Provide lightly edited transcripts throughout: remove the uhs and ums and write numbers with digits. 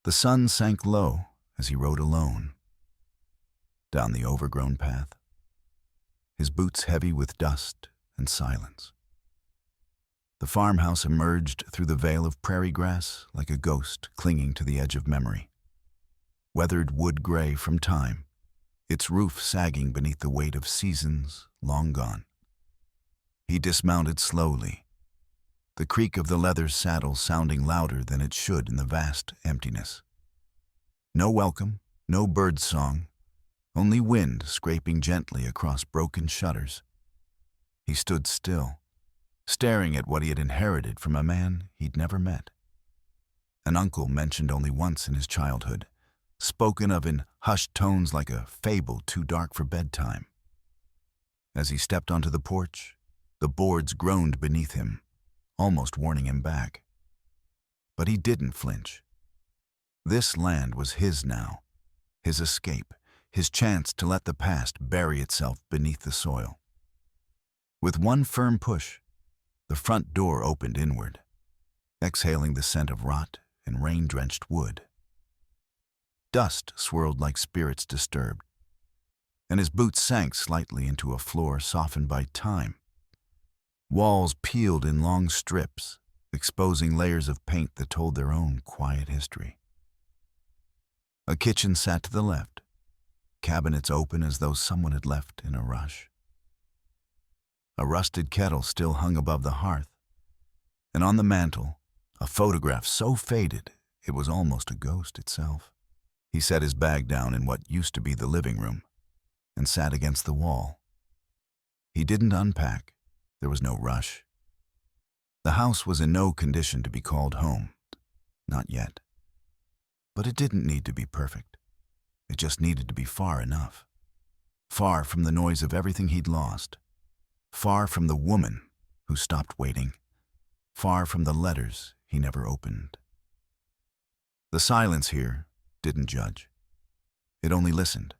The sun sank low as he rode alone down the overgrown path, his boots heavy with dust and silence. The farmhouse emerged through the veil of prairie grass like a ghost clinging to the edge of memory. Weathered wood gray from time, its roof sagging beneath the weight of seasons long gone. He dismounted slowly, the creak of the leather saddle sounding louder than it should in the vast emptiness. No welcome, no bird song, only wind scraping gently across broken shutters. He stood still, staring at what he had inherited from a man he'd never met. An uncle mentioned only once in his childhood, spoken of in hushed tones like a fable too dark for bedtime. As he stepped onto the porch, the boards groaned beneath him, almost warning him back. But he didn't flinch. This land was his now, his escape, his chance to let the past bury itself beneath the soil. With one firm push, the front door opened inward, exhaling the scent of rot and rain-drenched wood. Dust swirled like spirits disturbed, and his boots sank slightly into a floor softened by time. Walls peeled in long strips, exposing layers of paint that told their own quiet history. A kitchen sat to the left, cabinets open as though someone had left in a rush. A rusted kettle still hung above the hearth, and on the mantel, a photograph so faded it was almost a ghost itself. He set his bag down in what used to be the living room and sat against the wall. He didn't unpack. There was no rush. The house was in no condition to be called home. Not yet. But it didn't need to be perfect. It just needed to be far enough. Far from the noise of everything he'd lost. Far from the woman who stopped waiting. Far from the letters he never opened. The silence here didn't judge. It only listened.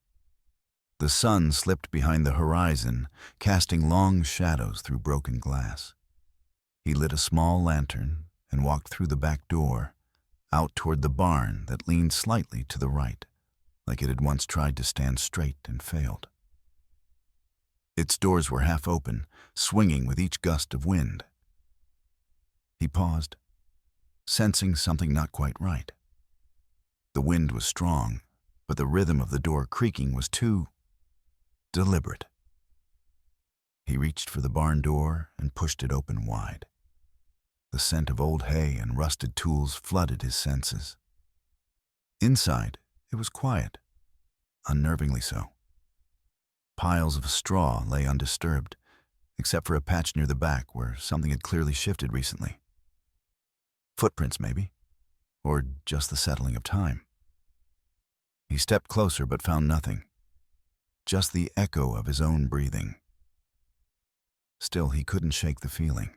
The sun slipped behind the horizon, casting long shadows through broken glass. He lit a small lantern and walked through the back door, out toward the barn that leaned slightly to the right, like it had once tried to stand straight and failed. Its doors were half open, swinging with each gust of wind. He paused, sensing something not quite right. The wind was strong, but the rhythm of the door creaking was too deliberate. He reached for the barn door and pushed it open wide. The scent of old hay and rusted tools flooded his senses. Inside, it was quiet, unnervingly so. Piles of straw lay undisturbed, except for a patch near the back where something had clearly shifted recently. Footprints, maybe, or just the settling of time. He stepped closer but found nothing, just the echo of his own breathing. Still, he couldn't shake the feeling.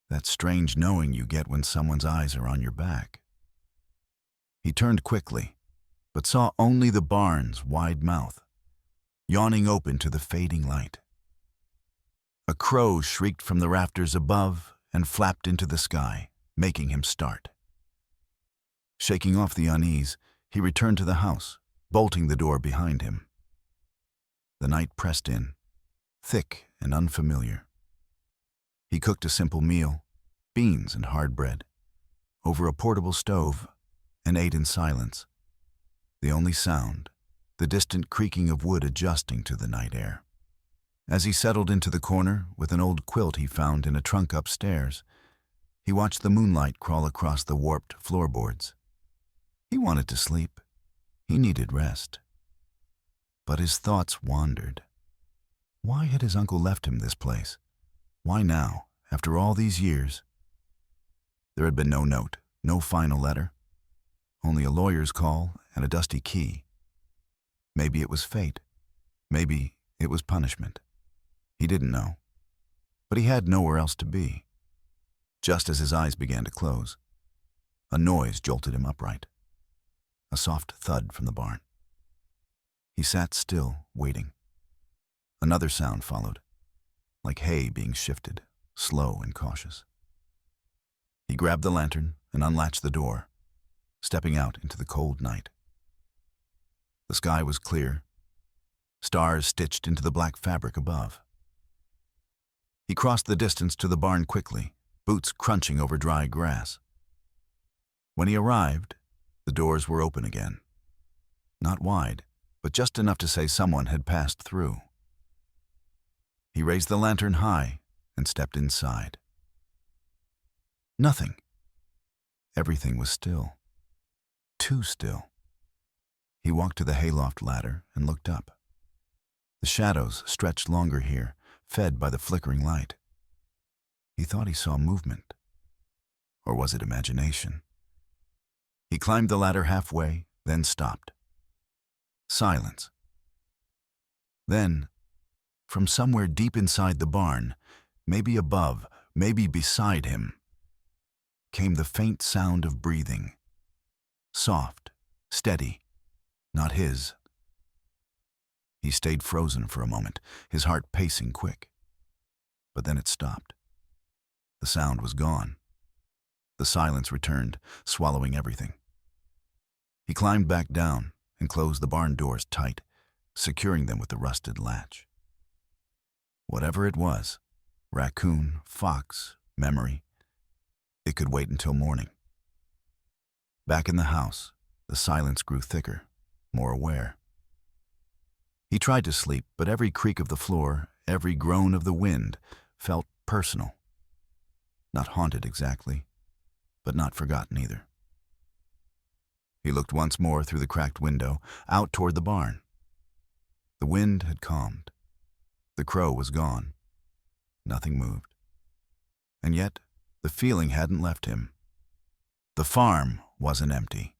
That strange knowing you get when someone's eyes are on your back. He turned quickly, but saw only the barn's wide mouth, yawning open to the fading light. A crow shrieked from the rafters above and flapped into the sky, making him start. Shaking off the unease, he returned to the house, bolting the door behind him. The night pressed in, thick and unfamiliar. He cooked a simple meal, beans and hard bread, over a portable stove, and ate in silence. The only sound, the distant creaking of wood adjusting to the night air. As he settled into the corner with an old quilt he found in a trunk upstairs, he watched the moonlight crawl across the warped floorboards. He wanted to sleep. He needed rest. But his thoughts wandered. Why had his uncle left him this place? Why now, after all these years? There had been no note, no final letter, only a lawyer's call and a dusty key. Maybe it was fate. Maybe it was punishment. He didn't know. But he had nowhere else to be. Just as his eyes began to close, a noise jolted him upright. A soft thud from the barn. He sat still, waiting. Another sound followed, like hay being shifted, slow and cautious. He grabbed the lantern and unlatched the door, stepping out into the cold night. The sky was clear, stars stitched into the black fabric above. He crossed the distance to the barn quickly, boots crunching over dry grass. When he arrived, the doors were open again. Not wide, but just enough to say someone had passed through. He raised the lantern high and stepped inside. Nothing. Everything was still. Too still. He walked to the hayloft ladder and looked up. The shadows stretched longer here, fed by the flickering light. He thought he saw movement. Or was it imagination? He climbed the ladder halfway, then stopped. Silence. Then, from somewhere deep inside the barn, maybe above, maybe beside him, came the faint sound of breathing. Soft, steady, not his. He stayed frozen for a moment, his heart pacing quick. But then it stopped. The sound was gone. The silence returned, swallowing everything. He climbed back down and closed the barn doors tight, securing them with the rusted latch. Whatever it was, raccoon, fox, memory, it could wait until morning. Back in the house, the silence grew thicker, more aware. He tried to sleep, but every creak of the floor, every groan of the wind, felt personal. Not haunted exactly, but not forgotten either. He looked once more through the cracked window, out toward the barn. The wind had calmed. The crow was gone. Nothing moved. And yet, the feeling hadn't left him. The farm wasn't empty.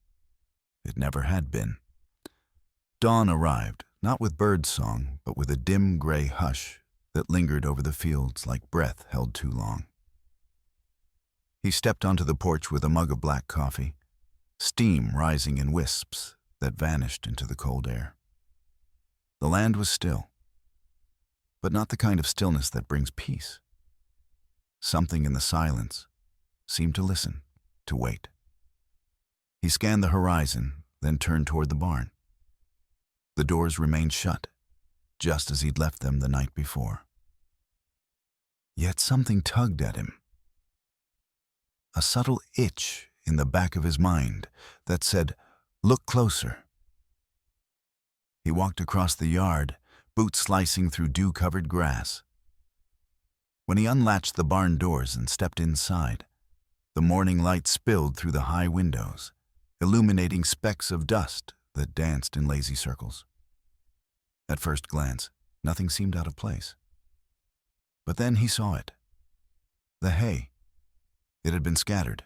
It never had been. Dawn arrived, not with birdsong, but with a dim gray hush that lingered over the fields like breath held too long. He stepped onto the porch with a mug of black coffee, steam rising in wisps that vanished into the cold air. The land was still, but not the kind of stillness that brings peace. Something in the silence seemed to listen, to wait. He scanned the horizon, then turned toward the barn. The doors remained shut, just as he'd left them the night before. Yet something tugged at him. A subtle itch in the back of his mind that said, "Look closer." He walked across the yard, boots slicing through dew-covered grass. When he unlatched the barn doors and stepped inside, the morning light spilled through the high windows, illuminating specks of dust that danced in lazy circles. At first glance, nothing seemed out of place. But then he saw it. The hay. It had been scattered.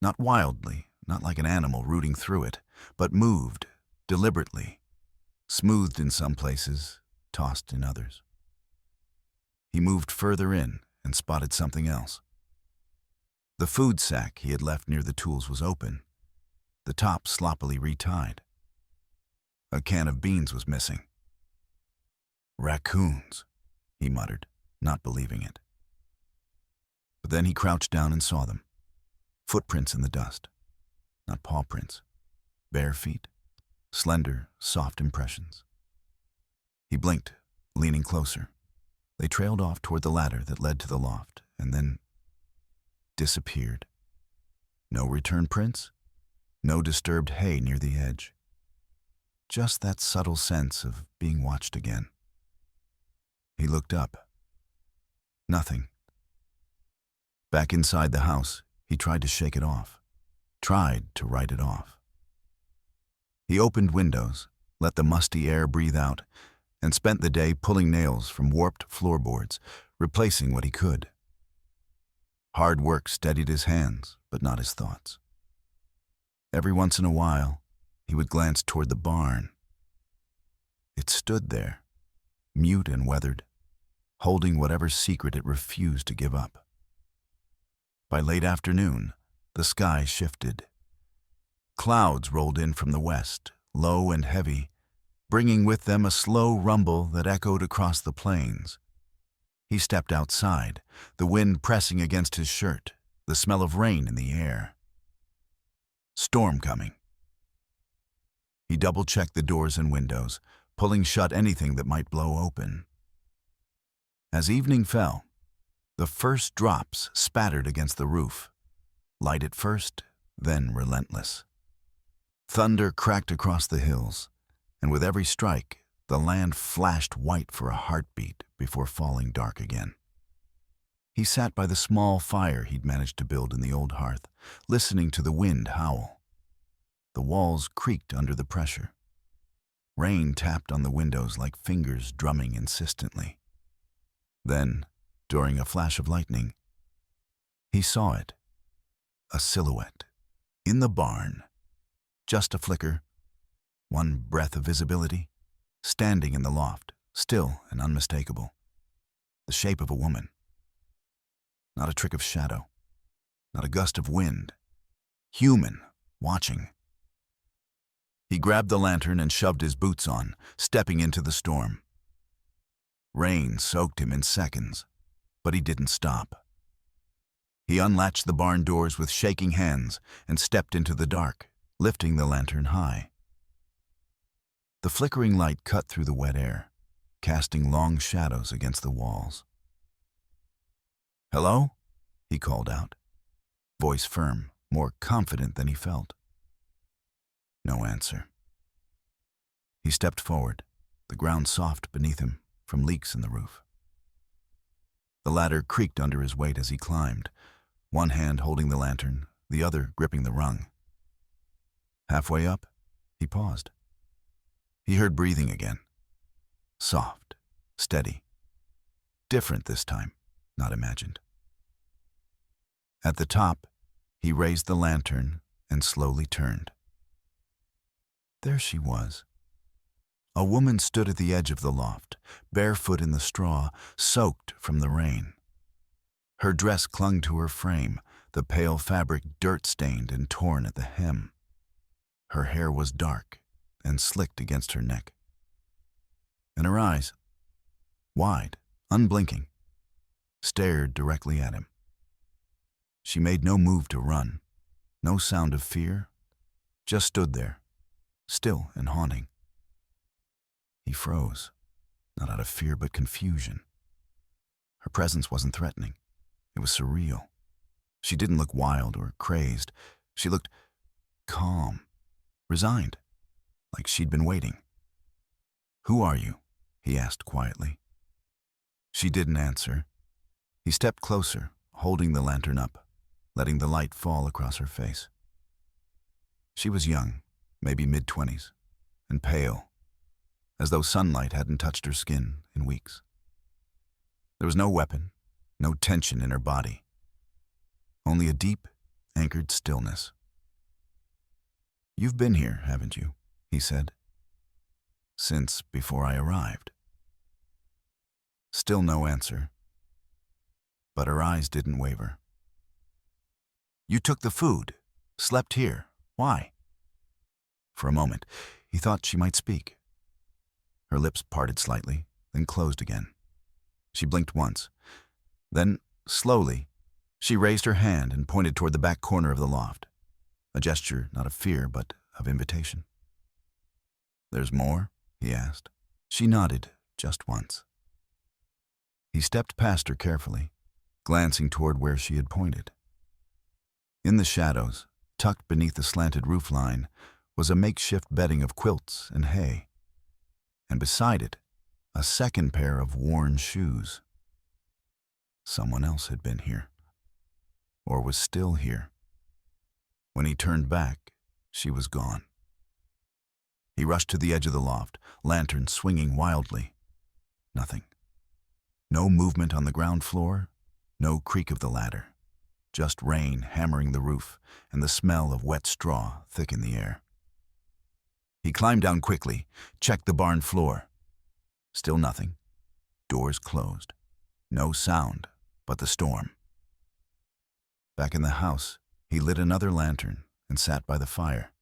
Not wildly, not like an animal rooting through it, but moved, deliberately, smoothed in some places, tossed in others. He moved further in and spotted something else. The food sack he had left near the tools was open, the top sloppily retied. A can of beans was missing. "Raccoons," he muttered, not believing it. But then he crouched down and saw them. Footprints in the dust, not paw prints. Bare feet, slender, soft impressions. He blinked, leaning closer. They trailed off toward the ladder that led to the loft, and then disappeared. No return prints, no disturbed hay near the edge. Just that subtle sense of being watched again. He looked up. Nothing. Back inside the house, he tried to shake it off, tried to write it off. He opened windows, let the musty air breathe out, and spent the day pulling nails from warped floorboards, replacing what he could. Hard work steadied his hands, but not his thoughts. Every once in a while, he would glance toward the barn. It stood there, mute and weathered, holding whatever secret it refused to give up. By late afternoon, the sky shifted. Clouds rolled in from the west, low and heavy, bringing with them a slow rumble that echoed across the plains. He stepped outside, the wind pressing against his shirt, the smell of rain in the air. Storm coming. He double-checked the doors and windows, pulling shut anything that might blow open. As evening fell, the first drops spattered against the roof, light at first, then relentless. Thunder cracked across the hills, and with every strike, the land flashed white for a heartbeat before falling dark again. He sat by the small fire he'd managed to build in the old hearth, listening to the wind howl. The walls creaked under the pressure. Rain tapped on the windows like fingers drumming insistently. Then, during a flash of lightning, he saw it. A silhouette. In the barn. Just a flicker. One breath of visibility. Standing in the loft, still and unmistakable. The shape of a woman. Not a trick of shadow. Not a gust of wind. Human, watching. He grabbed the lantern and shoved his boots on, stepping into the storm. Rain soaked him in seconds, but he didn't stop. He unlatched the barn doors with shaking hands and stepped into the dark, lifting the lantern high. The flickering light cut through the wet air, casting long shadows against the walls. "Hello?" he called out, voice firm, more confident than he felt. No answer. He stepped forward, the ground soft beneath him from leaks in the roof. The ladder creaked under his weight as he climbed, one hand holding the lantern, the other gripping the rung. Halfway up, he paused. He heard breathing again. Soft, steady. Different this time, not imagined. At the top, he raised the lantern and slowly turned. There she was. A woman stood at the edge of the loft, barefoot in the straw, soaked from the rain. Her dress clung to her frame, the pale fabric dirt-stained and torn at the hem. Her hair was dark and slicked against her neck. And her eyes, wide, unblinking, stared directly at him. She made no move to run, no sound of fear, just stood there, still and haunting. He froze, not out of fear but confusion. Her presence wasn't threatening. It was surreal. She didn't look wild or crazed. She looked calm, resigned, like she'd been waiting. "Who are you?" he asked quietly. She didn't answer. He stepped closer, holding the lantern up, letting the light fall across her face. She was young, maybe mid-20s, and pale, as though sunlight hadn't touched her skin in weeks. There was no weapon, no tension in her body, only a deep, anchored stillness. "You've been here, haven't you?" he said. "Since before I arrived." Still no answer, but her eyes didn't waver. "You took the food, slept here. Why?" For a moment, he thought she might speak. Her lips parted slightly, then closed again. She blinked once. Then, slowly, she raised her hand and pointed toward the back corner of the loft, a gesture not of fear but of invitation. "There's more?" he asked. She nodded just once. He stepped past her carefully, glancing toward where she had pointed. In the shadows, tucked beneath the slanted roofline, was a makeshift bedding of quilts and hay, and beside it, a second pair of worn shoes. Someone else had been here, or was still here. When he turned back, she was gone. He rushed to the edge of the loft, lantern swinging wildly. Nothing. No movement on the ground floor, no creak of the ladder. Just rain hammering the roof and the smell of wet straw thick in the air. He climbed down quickly, checked the barn floor. Still nothing. Doors closed. No sound but the storm. Back in the house, he lit another lantern and sat by the fire,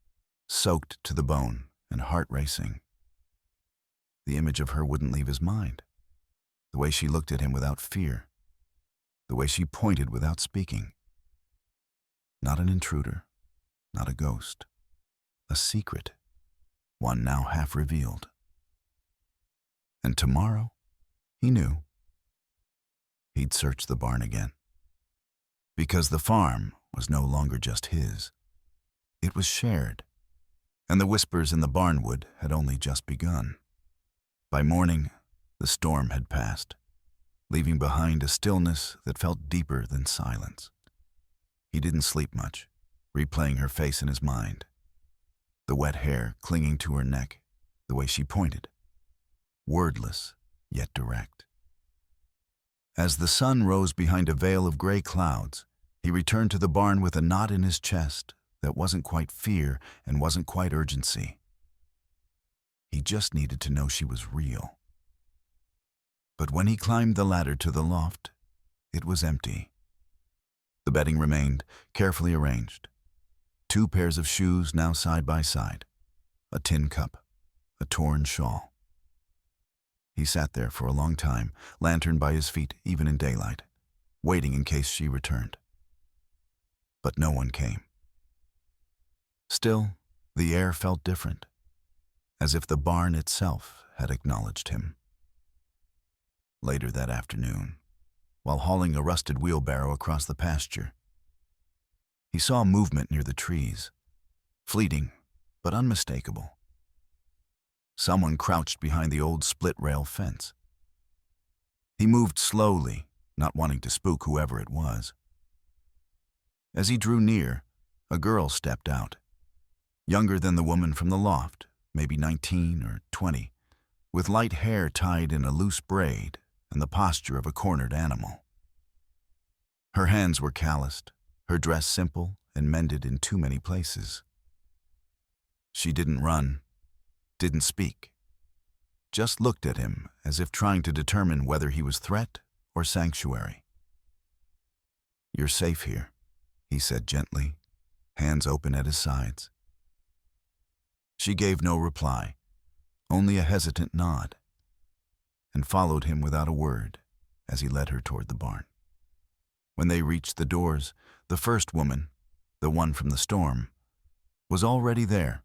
soaked to the bone and heart racing. The image of her wouldn't leave his mind. The way she looked at him without fear. The way she pointed without speaking. Not an intruder. not a ghost. A secret, one now half revealed. And tomorrow, he knew, he'd search the barn again. Because the farm was no longer just his. It was shared, and the whispers in the barnwood had only just begun. By morning, the storm had passed, leaving behind a stillness that felt deeper than silence. He didn't sleep much, replaying her face in his mind. The wet hair clinging to her neck, the way she pointed. Wordless, yet direct. As the sun rose behind a veil of gray clouds, he returned to the barn with a knot in his chest that wasn't quite fear and wasn't quite urgency. He just needed to know she was real. But when he climbed the ladder to the loft, it was empty. The bedding remained, carefully arranged. 2 pairs of shoes now side by side, a tin cup, a torn shawl. He sat there for a long time, lantern by his feet even in daylight, waiting in case she returned. But no one came. Still, the air felt different, as if the barn itself had acknowledged him. Later that afternoon, while hauling a rusted wheelbarrow across the pasture, he saw movement near the trees, fleeting but unmistakable. Someone crouched behind the old split-rail fence. He moved slowly, not wanting to spook whoever it was. As he drew near, a girl stepped out, younger than the woman from the loft, maybe 19 or 20, with light hair tied in a loose braid and the posture of a cornered animal. Her hands were calloused, her dress simple and mended in too many places. She didn't run, didn't speak, just looked at him as if trying to determine whether he was threat or sanctuary. "You're safe here," he said gently, hands open at his sides. She gave no reply, only a hesitant nod, and followed him without a word as he led her toward the barn. When they reached the doors, the first woman, the one from the storm, was already there,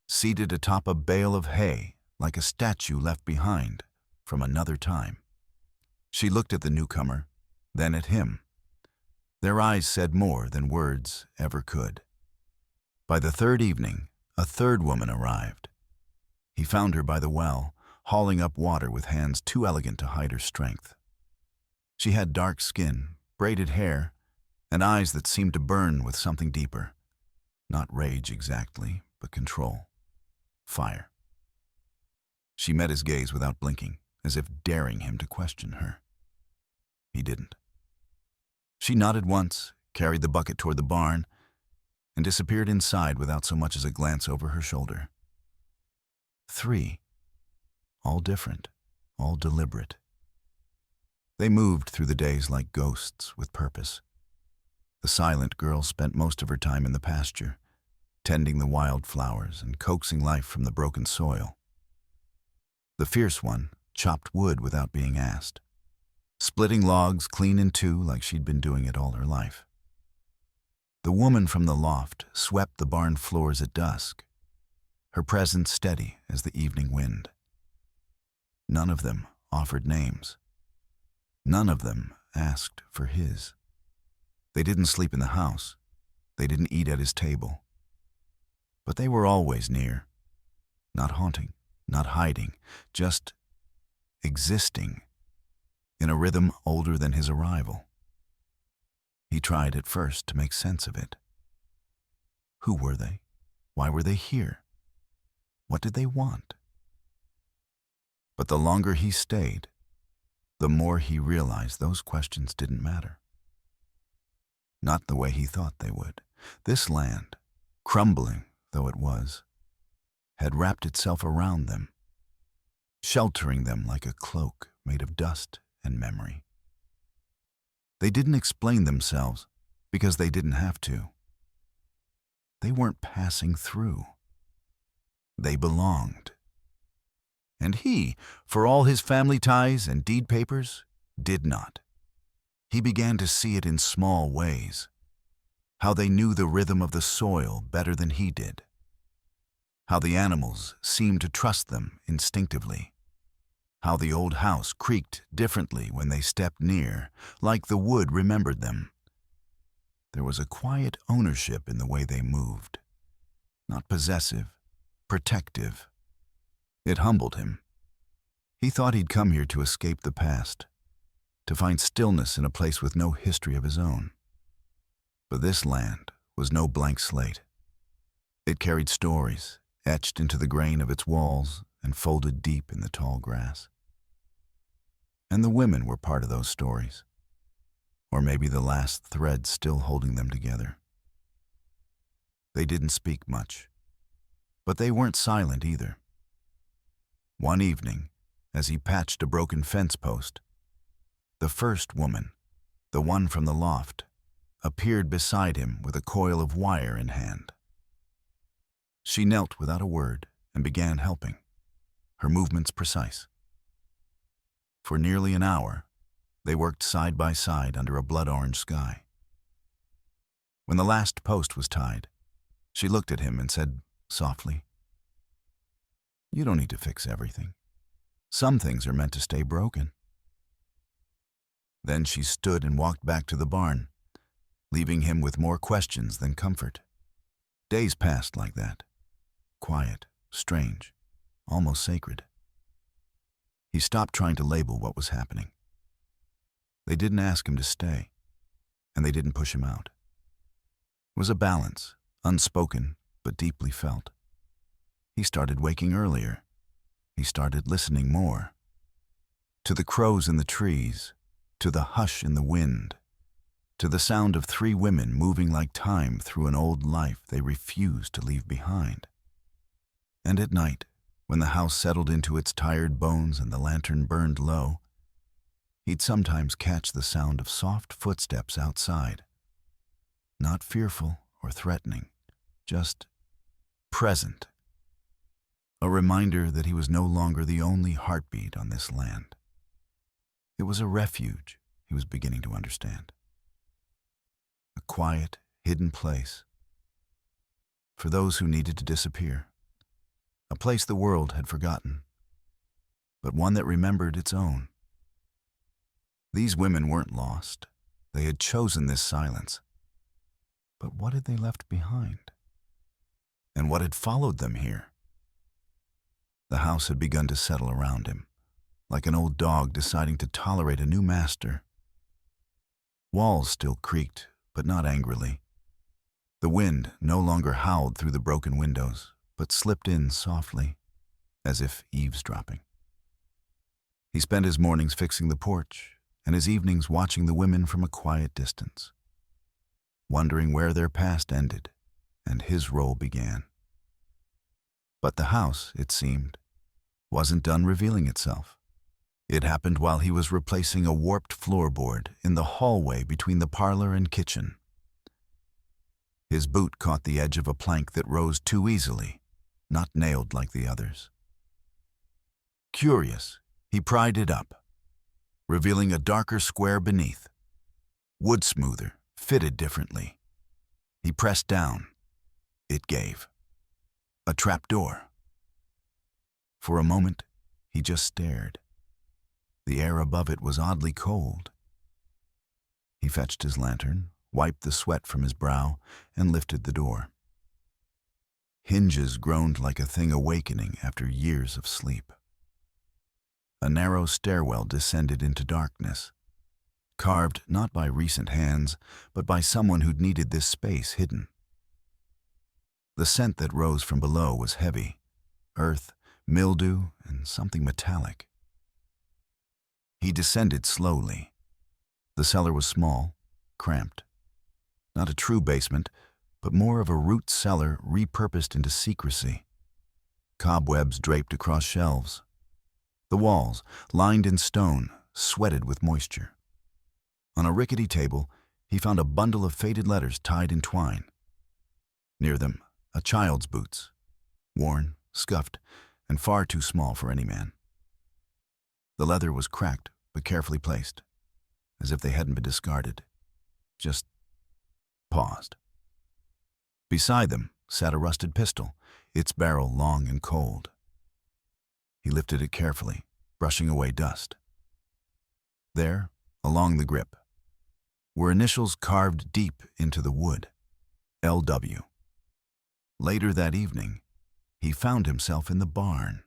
seated atop a bale of hay like a statue left behind from another time. She looked at the newcomer, then at him. Their eyes said more than words ever could. By the third evening, a third woman arrived. He found her by the well, hauling up water with hands too elegant to hide her strength. She had dark skin, braided hair, and eyes that seemed to burn with something deeper. Not rage exactly, but control. Fire. She met his gaze without blinking, as if daring him to question her. He didn't. She nodded once, carried the bucket toward the barn, and disappeared inside without so much as a glance over her shoulder. 3. All different, all deliberate. They moved through the days like ghosts with purpose. The silent girl spent most of her time in the pasture, tending the wild flowers and coaxing life from the broken soil. The fierce one chopped wood without being asked, splitting logs clean in two like she'd been doing it all her life. The woman from the loft swept the barn floors at dusk, her presence steady as the evening wind. None of them offered names. None of them asked for his. They didn't sleep in the house. They didn't eat at his table. But they were always near, not haunting, not hiding, just existing in a rhythm older than his arrival. He tried at first to make sense of it. Who were they? Why were they here? What did they want? But the longer he stayed, the more he realized those questions didn't matter. Not the way he thought they would. This land, crumbling though it was, had wrapped itself around them, sheltering them like a cloak made of dust and memory. They didn't explain themselves because they didn't have to. They weren't passing through. They belonged. And he, for all his family ties and deed papers, did not. He began to see it in small ways. how they knew the rhythm of the soil better than he did, how the animals seemed to trust them instinctively, how the old house creaked differently when they stepped near, like the wood remembered them. There was a quiet ownership in the way they moved, not possessive, protective. It humbled him. He thought he'd come here to escape the past, to find stillness in a place with no history of his own. But this land was no blank slate. It carried stories, etched into the grain of its walls and folded deep in the tall grass. And the women were part of those stories, or maybe the last thread still holding them together. They didn't speak much, but they weren't silent either. One evening, as he patched a broken fence post, the first woman, the one from the loft, appeared beside him with a coil of wire in hand. She knelt without a word and began helping, her movements precise. For nearly an hour, they worked side by side under a blood-orange sky. When the last post was tied, she looked at him and said softly, "You don't need to fix everything. Some things are meant to stay broken." Then she stood and walked back to the barn, leaving him with more questions than comfort. Days passed like that, quiet, strange, almost sacred. He stopped trying to label what was happening. They didn't ask him to stay, and they didn't push him out. It was a balance, unspoken but deeply felt. He started waking earlier. He started listening more. To the crows in the trees, to the hush in the wind, to the sound of three women moving like time through an old life they refused to leave behind. And at night, when the house settled into its tired bones and the lantern burned low, he'd sometimes catch the sound of soft footsteps outside. Not fearful or threatening, just present. A reminder that he was no longer the only heartbeat on this land. It was a refuge, he was beginning to understand. A quiet, hidden place for those who needed to disappear. A place the world had forgotten, but one that remembered its own. These women weren't lost. They had chosen this silence. But what had they left behind? And what had followed them here? The house had begun to settle around him, like an old dog deciding to tolerate a new master. Walls still creaked, but not angrily. The wind no longer howled through the broken windows, but slipped in softly, as if eavesdropping. He spent his mornings fixing the porch, and his evenings watching the women from a quiet distance, wondering where their past ended and his role began. But the house, it seemed, wasn't done revealing itself. It happened while he was replacing a warped floorboard in the hallway between the parlor and kitchen. His boot caught the edge of a plank that rose too easily, not nailed like the others. Curious, he pried it up, revealing a darker square beneath, wood smoother, fitted differently. He pressed down. It gave. A trapdoor. For a moment, he just stared. The air above it was oddly cold. He fetched his lantern, wiped the sweat from his brow, and lifted the door. Hinges groaned like a thing awakening after years of sleep. A narrow stairwell descended into darkness, carved not by recent hands, but by someone who'd needed this space hidden. The scent that rose from below was heavy, earth, mildew, and something metallic. He descended slowly. The cellar was small, cramped. Not a true basement, but more of a root cellar repurposed into secrecy. Cobwebs draped across shelves. The walls, lined in stone, sweated with moisture. On a rickety table, he found a bundle of faded letters tied in twine. Near them, a child's boots, worn, scuffed, and far too small for any man. The leather was cracked, but carefully placed, as if they hadn't been discarded, just paused. Beside them sat a rusted pistol, its barrel long and cold. He lifted it carefully, brushing away dust. There, along the grip, were initials carved deep into the wood. LW. Later that evening, he found himself in the barn,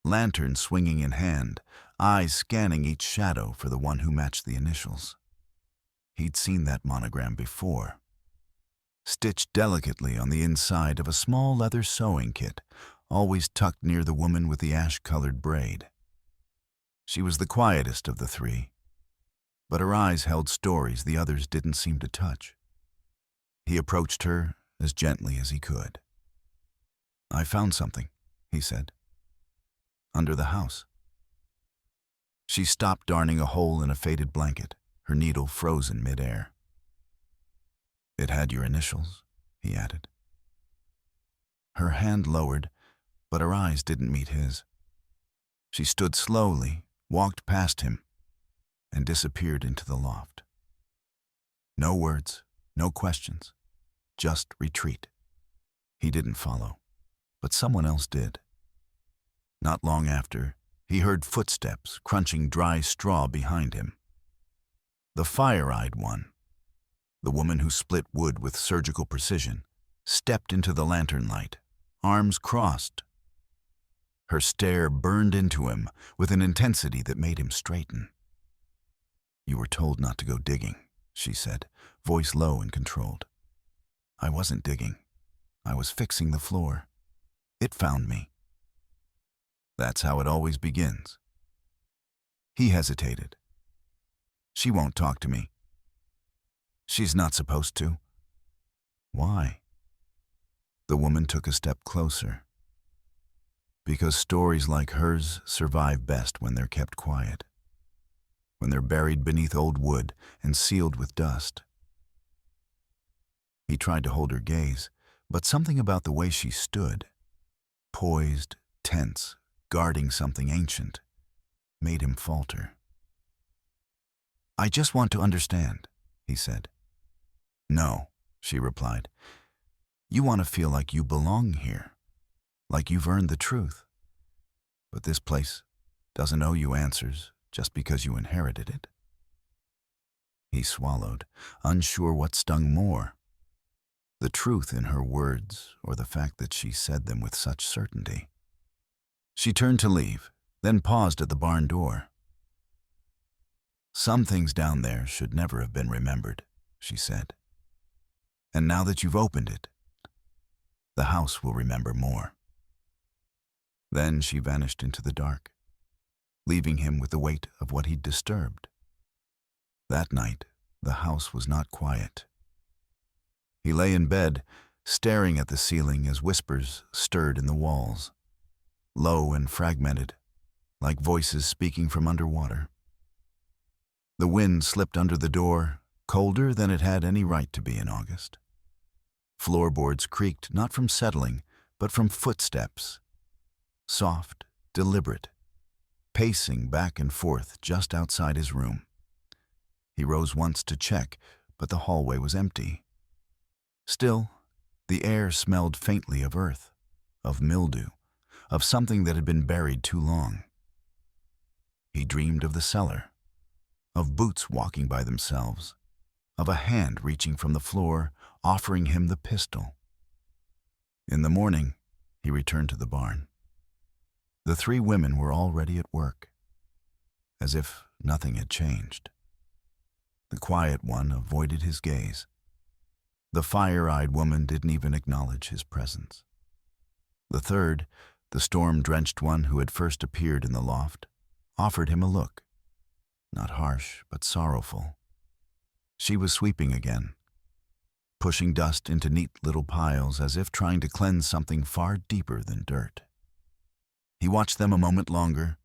lantern swinging in hand, eyes scanning each shadow for the one who matched the initials. He'd seen that monogram before, stitched delicately on the inside of a small leather sewing kit, always tucked near the woman with the ash-colored braid. She was the quietest of the three, but her eyes held stories the others didn't seem to touch. He approached her as gently as he could. "I found something," he said. "Under the house." She stopped darning a hole in a faded blanket, her needle frozen mid-air. "It had your initials," he added. Her hand lowered, but her eyes didn't meet his. She stood slowly, walked past him, and disappeared into the loft. No words, no questions, just retreat. He didn't follow, but someone else did. Not long after, he heard footsteps crunching dry straw behind him. The fire-eyed one, the woman who split wood with surgical precision, stepped into the lantern light, arms crossed. Her stare burned into him with an intensity that made him straighten. "You were told not to go digging," she said, voice low and controlled. "I wasn't digging. I was fixing the floor. It found me." That's how it always begins. He hesitated. "She won't talk to me." "She's not supposed to." "Why?" The woman took a step closer. "Because stories like hers survive best when they're kept quiet, when they're buried beneath old wood and sealed with dust." He tried to hold her gaze, but something about the way she stood, poised, tense, guarding something ancient, made him falter. "I just want to understand," he said. "No," she replied. "You want to feel like you belong here, like you've earned the truth. But this place doesn't owe you answers just because you inherited it." He swallowed, unsure what stung more, the truth in her words or the fact that she said them with such certainty. She turned to leave, then paused at the barn door. "Some things down there should never have been remembered," she said. "And now that you've opened it, the house will remember more." Then she vanished into the dark, leaving him with the weight of what he'd disturbed. That night, the house was not quiet. He lay in bed, staring at the ceiling as whispers stirred in the walls, low and fragmented, like voices speaking from underwater. The wind slipped under the door, colder than it had any right to be in August. Floorboards creaked not from settling, but from footsteps, soft, deliberate, pacing back and forth just outside his room. He rose once to check, but the hallway was empty. Still, the air smelled faintly of earth, of mildew, of something that had been buried too long. He dreamed of the cellar, of boots walking by themselves, of a hand reaching from the floor, offering him the pistol. In the morning, he returned to the barn. The three women were already at work, as if nothing had changed. The quiet one avoided his gaze. The fire-eyed woman didn't even acknowledge his presence. The third, the storm-drenched one who had first appeared in the loft, offered him a look, not harsh but sorrowful. She was sweeping again, pushing dust into neat little piles as if trying to cleanse something far deeper than dirt. He watched them a moment longer,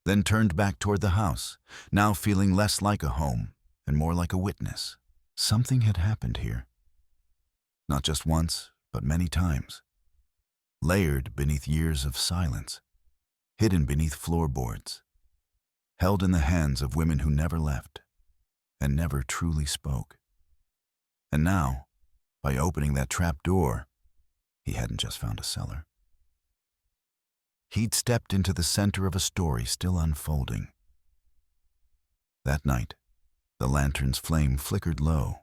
then turned back toward the house, now feeling less like a home and more like a witness. Something had happened here. Not just once, but many times. Layered beneath years of silence, hidden beneath floorboards, held in the hands of women who never left and never truly spoke. And now, By opening that trap door, he hadn't just found a cellar. He'd stepped into the center of a story still unfolding. That night, the lantern's flame flickered low,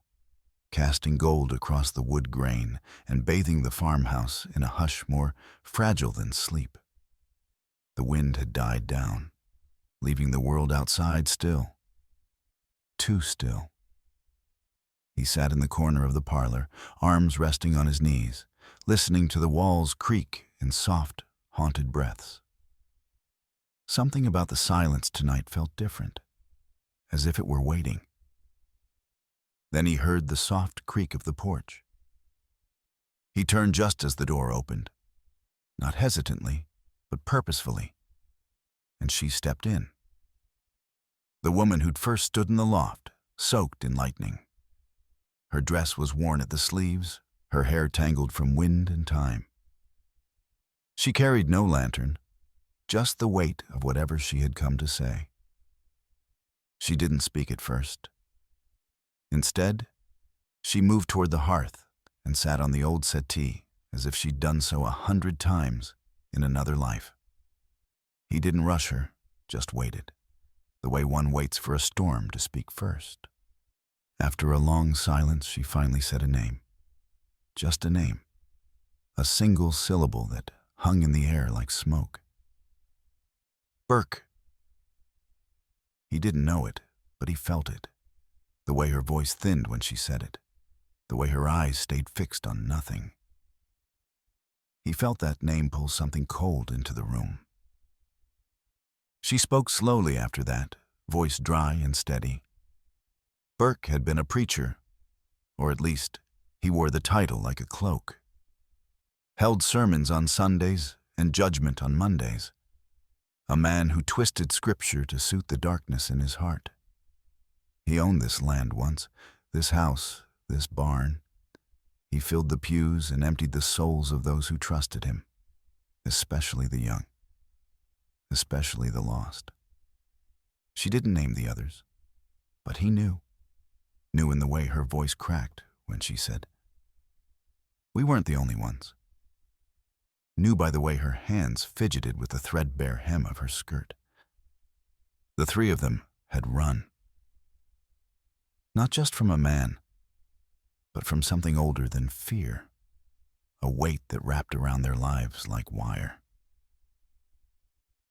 casting gold across the wood grain and bathing the farmhouse in a hush more fragile than sleep. The wind had died down, leaving the world outside still. Too still. He sat in the corner of the parlor, arms resting on his knees, listening to the walls creak in soft, haunted breaths. Something about the silence tonight felt different, as if it were waiting. Then he heard the soft creak of the porch. He turned just as the door opened, not hesitantly, but purposefully, and she stepped in. The woman who'd first stood in the loft, soaked in lightning. Her dress was worn at the sleeves, her hair tangled from wind and time. She carried no lantern, just the weight of whatever she had come to say. She didn't speak at first. Instead, she moved toward the hearth and sat on the old settee as if she'd done so 100 times in another life. He didn't rush her, just waited, the way one waits for a storm to speak first. After a long silence, she finally said a name. Just a name. A single syllable that hung in the air like smoke. Burke. He didn't know it, but he felt it. The way her voice thinned when she said it. The way her eyes stayed fixed on nothing. He felt that name pull something cold into the room. She spoke slowly after that, voice dry and steady. Burke had been a preacher, or at least he wore the title like a cloak. Held sermons on Sundays and judgment on Mondays. A man who twisted scripture to suit the darkness in his heart. He owned this land once, this house, this barn. He filled the pews and emptied the souls of those who trusted him, especially the young, especially the lost. She didn't name the others, but he knew in the way her voice cracked when she said, "We weren't the only ones." Knew by the way her hands fidgeted with the threadbare hem of her skirt. The three of them had run. Not just from a man, but from something older than fear, a weight that wrapped around their lives like wire.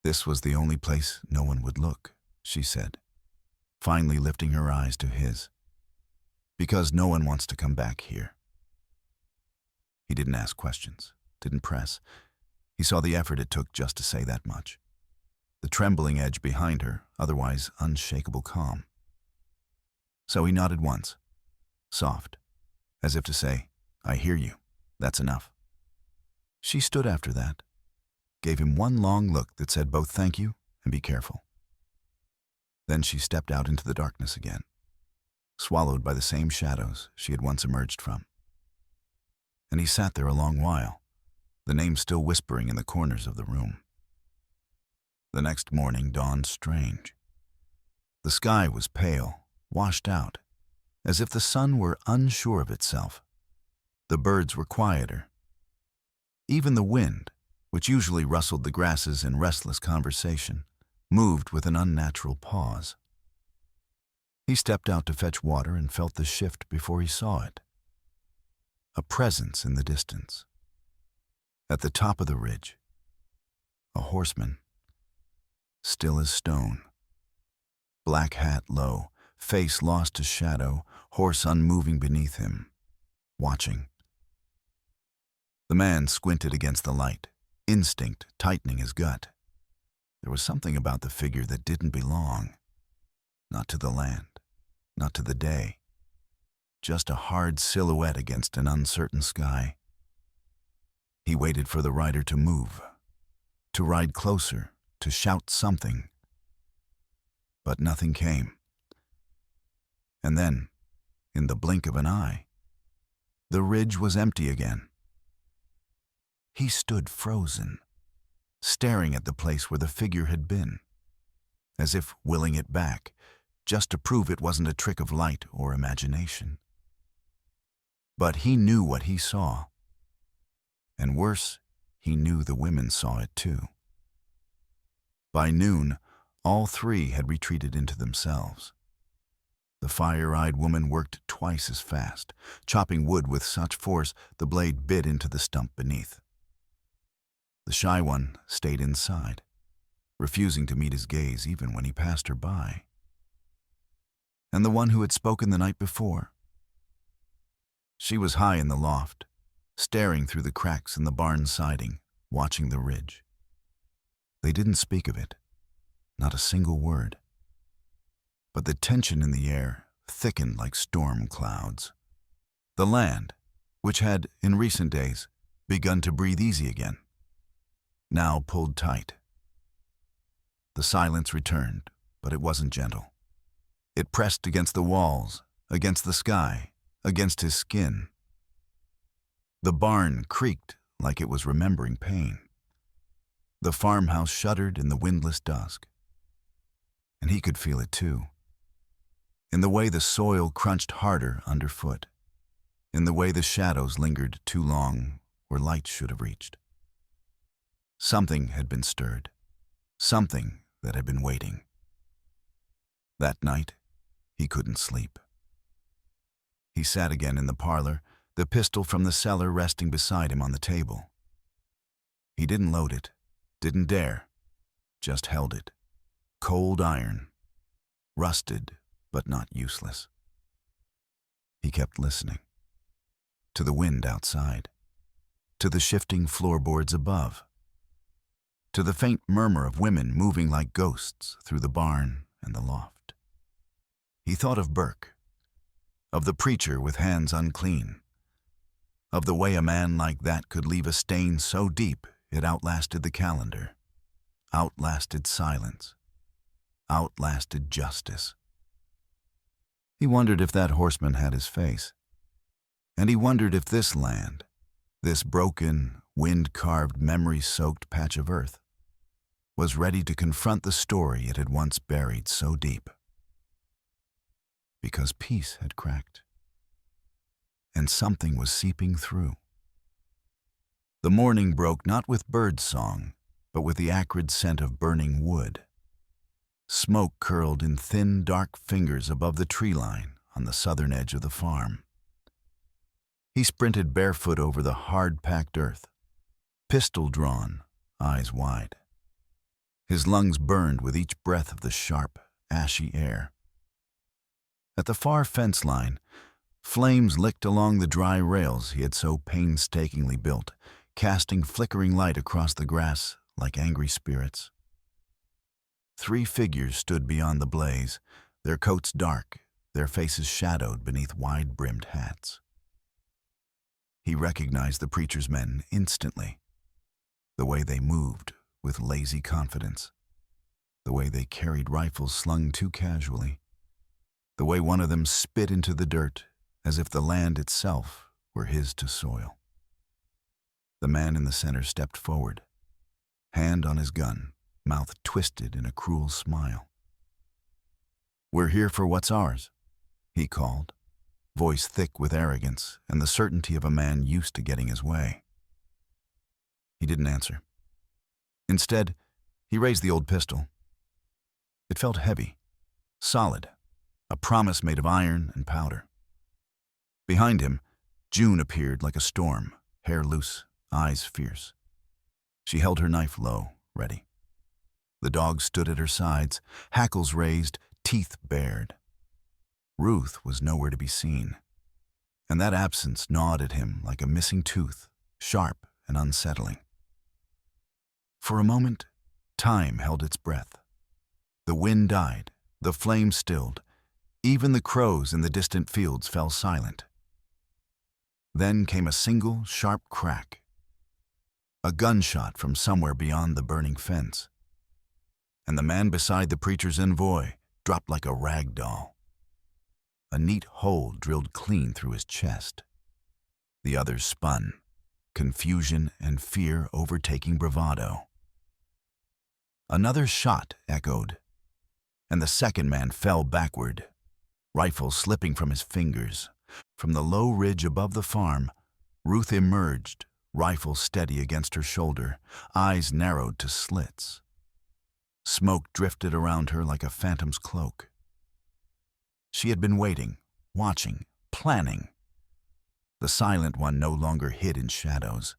This was the only place no one would look, she said, finally lifting her eyes to his. Because no one wants to come back here. He didn't ask questions, didn't press. He saw the effort it took just to say that much. The trembling edge behind her, otherwise unshakable calm. So he nodded once, soft, as if to say, "I hear you, that's enough." She stood after that, gave him one long look that said both thank you and be careful. Then she stepped out into the darkness again, swallowed by the same shadows she had once emerged from. And he sat there a long while, the name still whispering in the corners of the room. The next morning dawned strange. The sky was pale, washed out, as if the sun were unsure of itself. The birds were quieter. Even the wind, which usually rustled the grasses in restless conversation, moved with an unnatural pause. He stepped out to fetch water and felt the shift before he saw it. A presence in the distance. At the top of the ridge, a horseman, still as stone. Black hat low, face lost to shadow, horse unmoving beneath him, watching. The man squinted against the light, instinct tightening his gut. There was something about the figure that didn't belong. Not to the land, not to the day. Just a hard silhouette against an uncertain sky. He waited for the rider to move, to ride closer, to shout something. But nothing came. And then, in the blink of an eye, the ridge was empty again. He stood frozen, staring at the place where the figure had been, as if willing it back, just to prove it wasn't a trick of light or imagination. But he knew what he saw. And worse, he knew the women saw it too. By noon, all three had retreated into themselves. The fire-eyed woman worked twice as fast, chopping wood with such force the blade bit into the stump beneath. The shy one stayed inside, refusing to meet his gaze even when he passed her by. And the one who had spoken the night before? She was high in the loft, staring through the cracks in the barn siding, watching the ridge. They didn't speak of it, not a single word. But the tension in the air thickened like storm clouds. The land, which had, in recent days, begun to breathe easy again, now pulled tight. The silence returned, but it wasn't gentle. It pressed against the walls, against the sky, against his skin. The barn creaked like it was remembering pain. The farmhouse shuddered in the windless dusk. And he could feel it too. In the way the soil crunched harder underfoot. In the way the shadows lingered too long where light should have reached. Something had been stirred. Something that had been waiting. That night, he couldn't sleep. He sat again in the parlor, the pistol from the cellar resting beside him on the table. He didn't load it, didn't dare, just held it. Cold iron, rusted but not useless. He kept listening. To the wind outside, to the shifting floorboards above, to the faint murmur of women moving like ghosts through the barn and the loft. He thought of Burke, of the preacher with hands unclean, of the way a man like that could leave a stain so deep it outlasted the calendar, outlasted silence, outlasted justice. He wondered if that horseman had his face, and he wondered if this land, this broken, wind-carved, memory-soaked patch of earth, was ready to confront the story it had once buried so deep. Because peace had cracked, and something was seeping through. The morning broke not with bird song, but with the acrid scent of burning wood. Smoke curled in thin, dark fingers above the tree line on the southern edge of the farm. He sprinted barefoot over the hard-packed earth, pistol drawn, eyes wide. His lungs burned with each breath of the sharp, ashy air. At the far fence line, flames licked along the dry rails he had so painstakingly built, casting flickering light across the grass like angry spirits. 3 figures stood beyond the blaze, their coats dark, their faces shadowed beneath wide-brimmed hats. He recognized the preacher's men instantly, the way they moved with lazy confidence, the way they carried rifles slung too casually, the way one of them spit into the dirt as if the land itself were his to soil. The man in the center stepped forward, hand on his gun, mouth twisted in a cruel smile. "We're here for what's ours," he called, voice thick with arrogance and the certainty of a man used to getting his way. He didn't answer. Instead, he raised the old pistol. It felt heavy, solid, a promise made of iron and powder. Behind him, June appeared like a storm, hair loose, eyes fierce. She held her knife low, ready. The dog stood at her sides, hackles raised, teeth bared. Ruth was nowhere to be seen, and that absence gnawed at him like a missing tooth, sharp and unsettling. For a moment, time held its breath. The wind died, the flames stilled, even the crows in the distant fields fell silent. Then came a single, sharp crack. A gunshot from somewhere beyond the burning fence. And the man beside the preacher's envoy dropped like a rag doll. A neat hole drilled clean through his chest. The others spun, confusion and fear overtaking bravado. Another shot echoed, and the second man fell backward, rifle slipping from his fingers, From the low ridge above the farm, Ruth emerged, rifle steady against her shoulder, eyes narrowed to slits. Smoke drifted around her like a phantom's cloak. She had been waiting, watching, planning. The silent one no longer hid in shadows.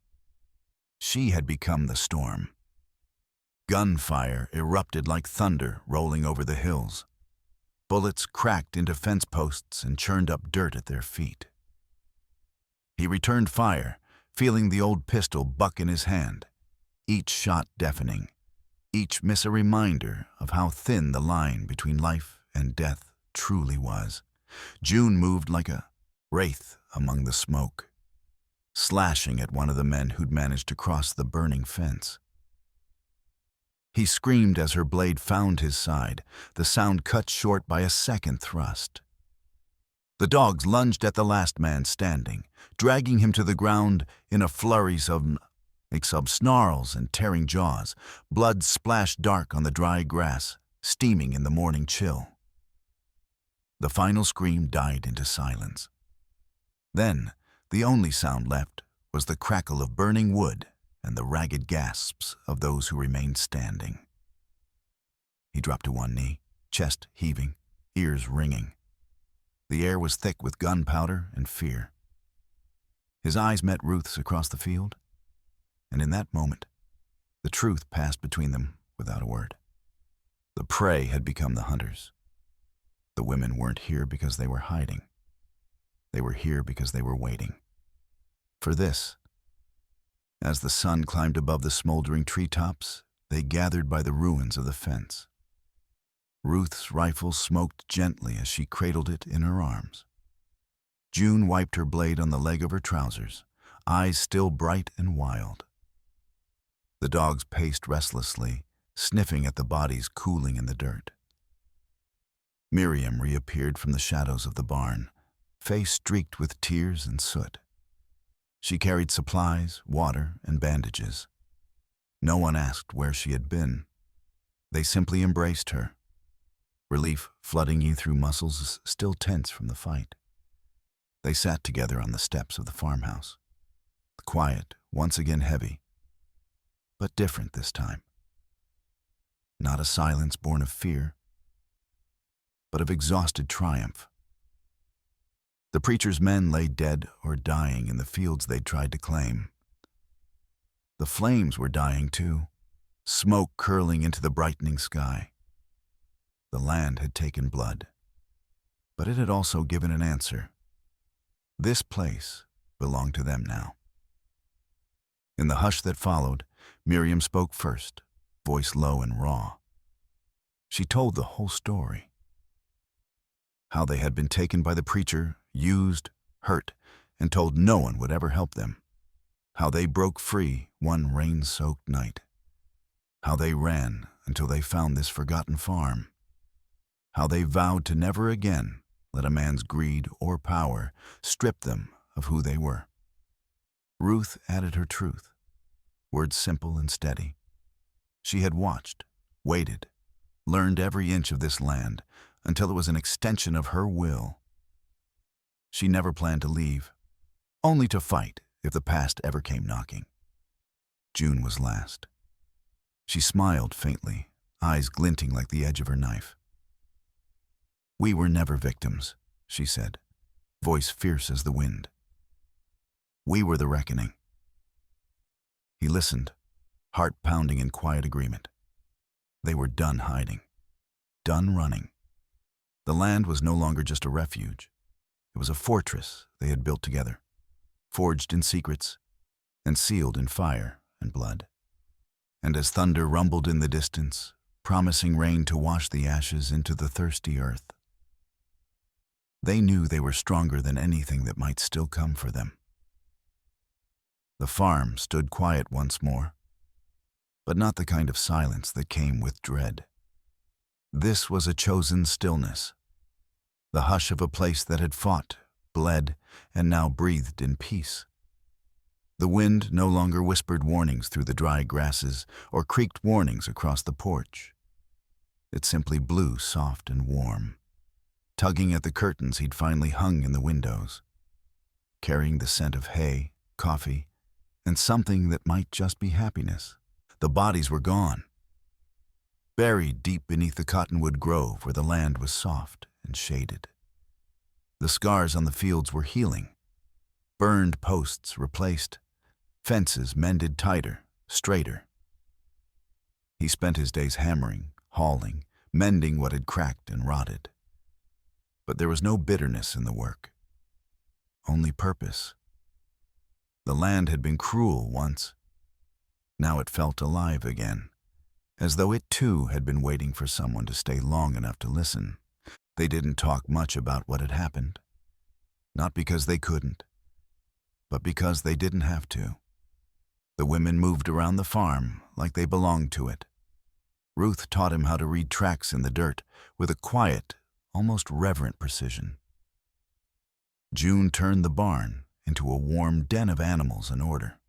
She had become the storm. Gunfire erupted like thunder rolling over the hills. Bullets cracked into fence posts and churned up dirt at their feet. He returned fire, feeling the old pistol buck in his hand, each shot deafening, each miss a reminder of how thin the line between life and death truly was. June moved like a wraith among the smoke, slashing at one of the men who'd managed to cross the burning fence. He screamed as her blade found his side, the sound cut short by a second thrust. The dogs lunged at the last man standing, dragging him to the ground in a flurry of snarls and tearing jaws. Blood splashed dark on the dry grass, steaming in the morning chill. The final scream died into silence. Then, the only sound left was the crackle of burning wood and the ragged gasps of those who remained standing. He dropped to one knee, chest heaving, ears ringing. The air was thick with gunpowder and fear. His eyes met Ruth's across the field, and in that moment, the truth passed between them without a word. The prey had become the hunters. The women weren't here because they were hiding. They were here because they were waiting. For this. As the sun climbed above the smoldering treetops, they gathered by the ruins of the fence. Ruth's rifle smoked gently as she cradled it in her arms. June wiped her blade on the leg of her trousers, eyes still bright and wild. The dogs paced restlessly, sniffing at the bodies cooling in the dirt. Miriam reappeared from the shadows of the barn, face streaked with tears and soot. She carried supplies, water, and bandages. No one asked where she had been. They simply embraced her, relief flooding you through muscles still tense from the fight. They sat together on the steps of the farmhouse, the quiet once again heavy, but different this time. Not a silence born of fear, but of exhausted triumph. The preacher's men lay dead or dying in the fields they'd tried to claim. The flames were dying too, smoke curling into the brightening sky. The land had taken blood, but it had also given an answer. This place belonged to them now. In the hush that followed, Miriam spoke first, voice low and raw. She told the whole story. How they had been taken by the preacher, used, hurt, and told no one would ever help them. How they broke free one rain-soaked night. How they ran until they found this forgotten farm. How they vowed to never again let a man's greed or power strip them of who they were. Ruth added her truth, words simple and steady. She had watched, waited, learned every inch of this land until it was an extension of her will. She never planned to leave, only to fight if the past ever came knocking. June was last. She smiled faintly, eyes glinting like the edge of her knife. "We were never victims," she said, voice fierce as the wind. "We were the reckoning." He listened, heart pounding in quiet agreement. They were done hiding, done running. The land was no longer just a refuge. It was a fortress they had built together, forged in secrets and sealed in fire and blood. And as thunder rumbled in the distance, promising rain to wash the ashes into the thirsty earth, they knew they were stronger than anything that might still come for them. The farm stood quiet once more, but not the kind of silence that came with dread. This was a chosen stillness, the hush of a place that had fought, bled, and now breathed in peace. The wind no longer whispered warnings through the dry grasses or creaked warnings across the porch. It simply blew soft and warm. tugging at the curtains he'd finally hung in the windows, carrying the scent of hay, coffee, and something that might just be happiness. The bodies were gone, buried deep beneath the cottonwood grove where the land was soft and shaded. The scars on the fields were healing, burned posts replaced, fences mended tighter, straighter. He spent his days hammering, hauling, mending what had cracked and rotted. But there was no bitterness in the work, only purpose. The land had been cruel once. Now it felt alive again, as though it too had been waiting for someone to stay long enough to listen. They didn't talk much about what had happened, not because they couldn't, but because they didn't have to. The women moved around the farm like they belonged to it. Ruth taught him how to read tracks in the dirt with a quiet, almost reverent precision. June turned the barn into a warm den of animals and order,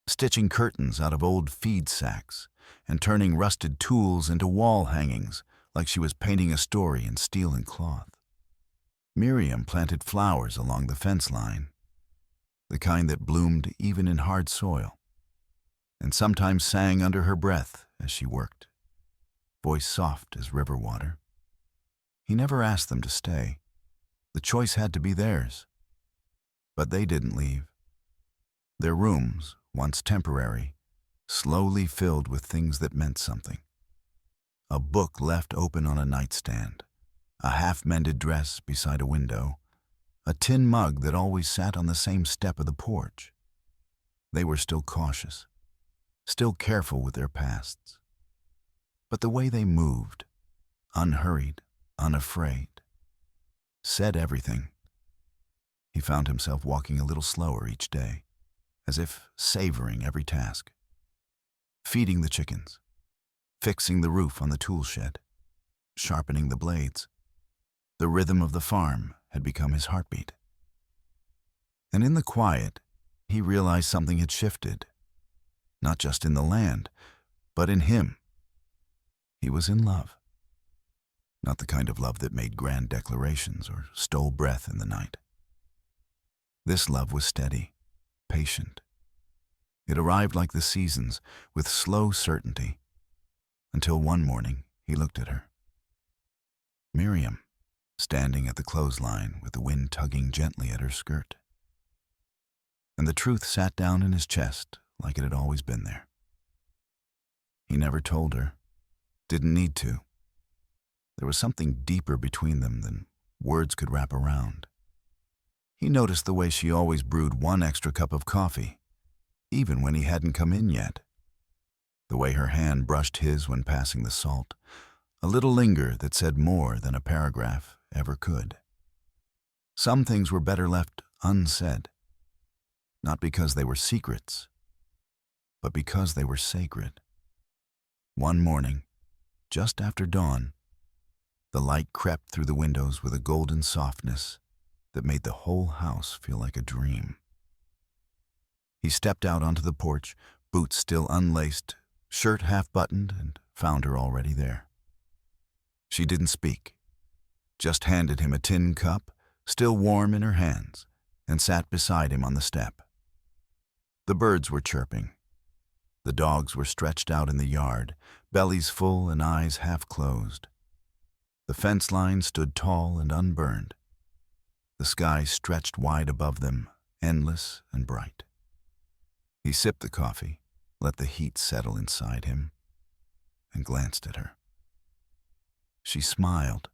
stitching curtains out of old feed sacks and turning rusted tools into wall hangings like she was painting a story in steel and cloth. Miriam planted flowers along the fence line, the kind that bloomed even in hard soil, and sometimes sang under her breath as she worked, voice soft as river water. He never asked them to stay. The choice had to be theirs. But they didn't leave. Their rooms, once temporary, slowly filled with things that meant something. A book left open on a nightstand, a half-mended dress beside a window, a tin mug that always sat on the same step of the porch. They were still cautious, still careful with their pasts. But the way they moved, unhurried, unafraid, said everything. He found himself walking a little slower each day, as if savoring every task. Feeding the chickens, fixing the roof on the tool shed, sharpening the blades. The rhythm of the farm had become his heartbeat. And in the quiet, he realized something had shifted, not just in the land, but in him. He was in love. Not the kind of love that made grand declarations or stole breath in the night. This love was steady, patient. It arrived like the seasons, with slow certainty, until one morning he looked at her. Miriam, standing at the clothesline with the wind tugging gently at her skirt. And the truth sat down in his chest like it had always been there. He never told her, didn't need to. There was something deeper between them than words could wrap around. He noticed the way she always brewed one extra cup of coffee, even when he hadn't come in yet. The way her hand brushed his when passing the salt, a little linger that said more than a paragraph ever could. Some things were better left unsaid, not because they were secrets, but because they were sacred. One morning, just after dawn, the light crept through the windows with a golden softness that made the whole house feel like a dream. He stepped out onto the porch, boots still unlaced, shirt half-buttoned, and found her already there. She didn't speak, just handed him a tin cup, still warm in her hands, and sat beside him on the step. The birds were chirping. The dogs were stretched out in the yard, bellies full and eyes half-closed. The fence line stood tall and unburned. The sky stretched wide above them, endless and bright. He sipped the coffee, let the heat settle inside him, and glanced at her. She smiled,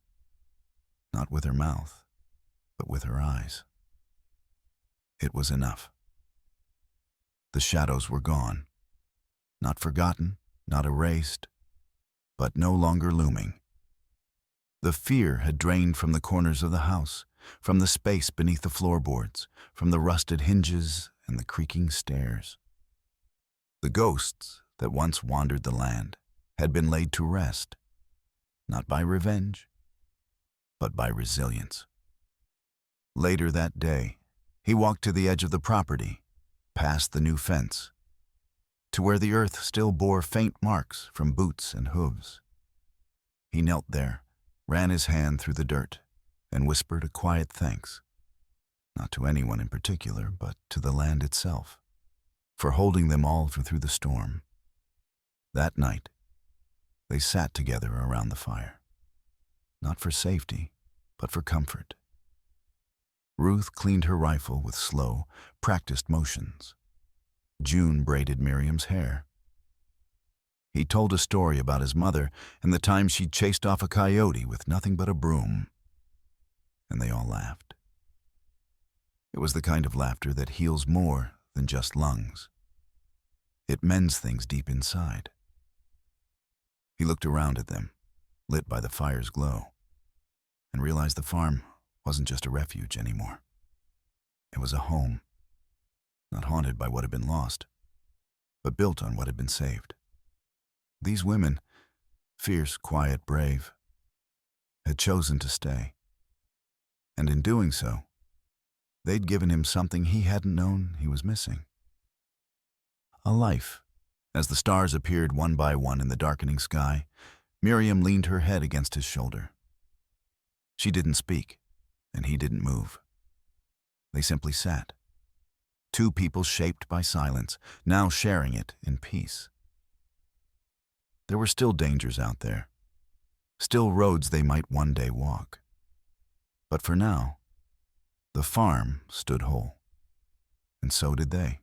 not with her mouth, but with her eyes. It was enough. The shadows were gone, not forgotten, not erased, but no longer looming. The fear had drained from the corners of the house, from the space beneath the floorboards, from the rusted hinges and the creaking stairs. The ghosts that once wandered the land had been laid to rest, not by revenge, but by resilience. Later that day, he walked to the edge of the property, past the new fence, to where the earth still bore faint marks from boots and hooves. He knelt there, ran his hand through the dirt, and whispered a quiet thanks, not to anyone in particular, but to the land itself, for holding them all through the storm. That night, they sat together around the fire, not for safety, but for comfort. Ruth cleaned her rifle with slow, practiced motions. June braided Miriam's hair. He told a story about his mother and the time she'd chased off a coyote with nothing but a broom. And they all laughed. It was the kind of laughter that heals more than just lungs. It mends things deep inside. He looked around at them, lit by the fire's glow, and realized the farm wasn't just a refuge anymore. It was a home, not haunted by what had been lost, but built on what had been saved. These women, fierce, quiet, brave, had chosen to stay. And in doing so, they'd given him something he hadn't known he was missing. A life. As the stars appeared one by one in the darkening sky, Miriam leaned her head against his shoulder. She didn't speak, and he didn't move. They simply sat. Two people shaped by silence, now sharing it in peace. There were still dangers out there, still roads they might one day walk. But for now, the farm stood whole, and so did they.